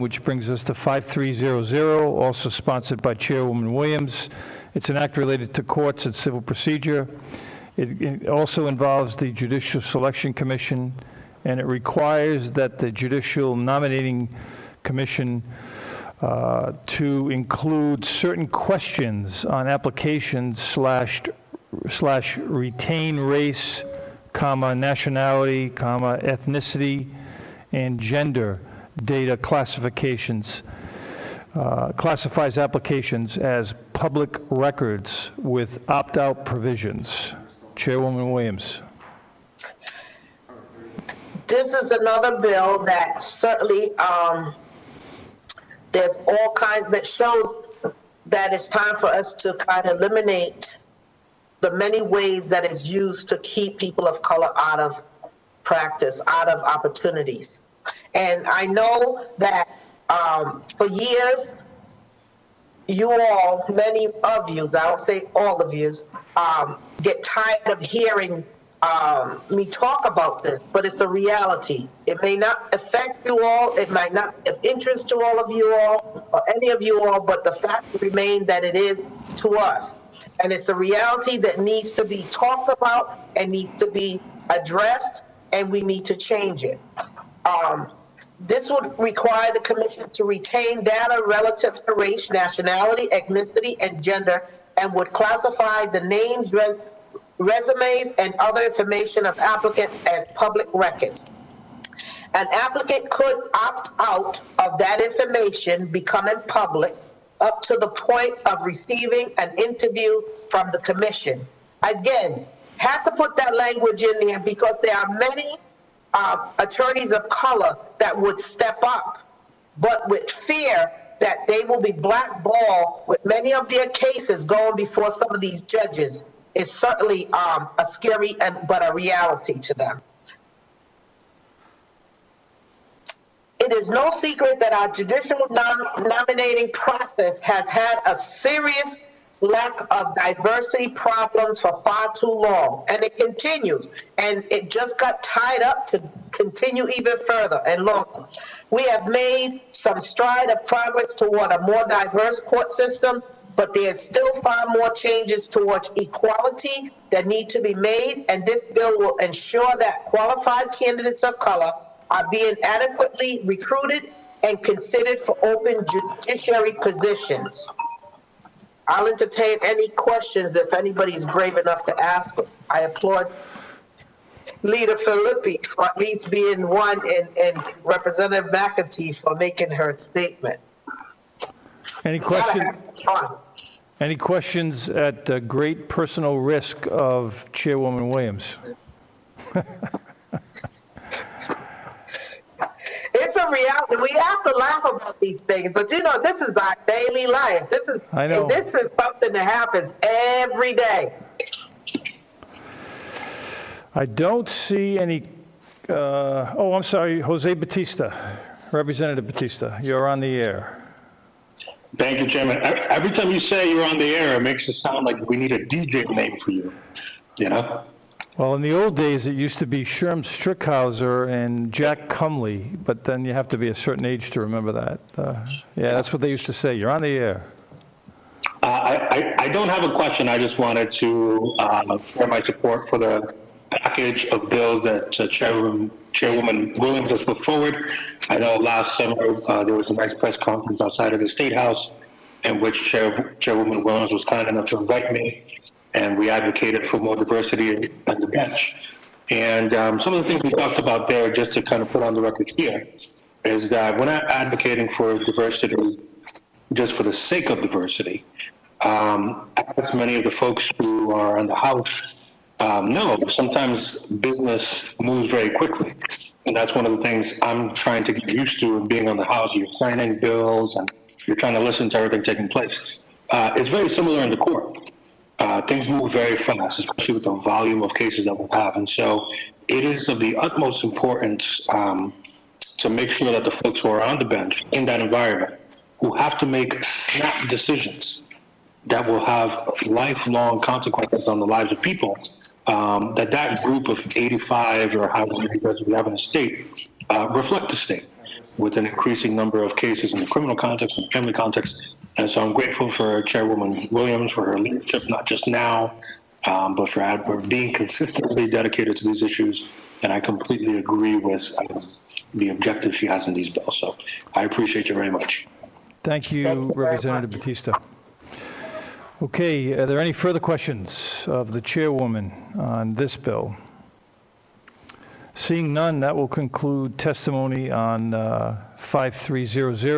which brings us to 5300, also sponsored by Chairwoman Williams. It's an act related to courts and civil procedure. It also involves the Judicial Selection Commission, and it requires that the Judicial Nominating Commission to include certain questions on applications slash retain race, nationality, ethnicity, and gender data classifications, classifies applications as public records with opt-out provisions. Chairwoman Williams. This is another bill that certainly there's all kinds that shows that it's time for us to kind of eliminate the many ways that is used to keep people of color out of practice, out of opportunities. And I know that for years, you all, many of you, I don't say all of you, get tired of hearing me talk about this, but it's a reality. It may not affect you all, it might not of interest to all of you all, or any of you all, but the fact remains that it is to us. And it's a reality that needs to be talked about and needs to be addressed, and we need to change it. This would require the commission to retain data relative to race, nationality, ethnicity, and gender, and would classify the names, resumes, and other information of applicants as public records. An applicant could opt out of that information becoming public up to the point of receiving an interview from the commission. Again, have to put that language in there because there are many attorneys of color that would step up, but with fear that they will be blackballed with many of their cases going before some of these judges is certainly a scary but a reality to them. It is no secret that our judicial nominating process has had a serious lack of diversity problems for far too long, and it continues, and it just got tied up to continue even further and longer. We have made some stride of progress toward a more diverse court system, but there's still far more changes towards equality that need to be made, and this bill will ensure that qualified candidates of color are being adequately recruited and considered for open judiciary positions. I'll entertain any questions if anybody's brave enough to ask them. I applaud Leader Filippi for at least being one and Representative McAtee for making her statement. Any questions? Any questions at great personal risk of Chairwoman Williams? It's a reality. We have to laugh about these things, but you know, this is our daily life. This is something that happens every day. I don't see any. Oh, I'm sorry, Jose Batista, Representative Batista, you're on the air. Thank you, Chairman. Every time you say you're on the air, it makes it sound like we need a DJ name for you. You know. Well, in the old days, it used to be Sherm Strickhauser and Jack Cumley, but then you have to be a certain age to remember that. Yeah, that's what they used to say. You're on the air. I don't have a question. I just wanted to share my support for the package of bills that Chairwoman Williams has put forward. I know last summer there was a nice press conference outside of the State House in which Chairwoman Williams was kind enough to invite me, and we advocated for more diversity on the bench. And some of the things we talked about there, just to kind of put on the record here, is that we're not advocating for diversity just for the sake of diversity. As many of the folks who are in the House know, sometimes business moves very quickly. And that's one of the things I'm trying to get used to in being on the House. You're signing bills and you're trying to listen to everything taking place. It's very similar in the court. Things move very fast, especially with the volume of cases that we have. And so it is of the utmost importance to make sure that the folks who are on the bench in that environment, who have to make snap decisions that will have lifelong consequences on the lives of people, that group of 85 or however many judges we have in the state reflect the state. with an increasing number of cases in the criminal context and family context. And so I'm grateful for Chairwoman Williams for her leadership, not just now, but for being consistently dedicated to these issues. And I completely agree with the objective she has in these bills. So I appreciate you very much. Thank you, Thank you very Representative much. Batista. Okay, are there any further questions of the chairwoman on this bill? Seeing none, that will conclude testimony on 5300.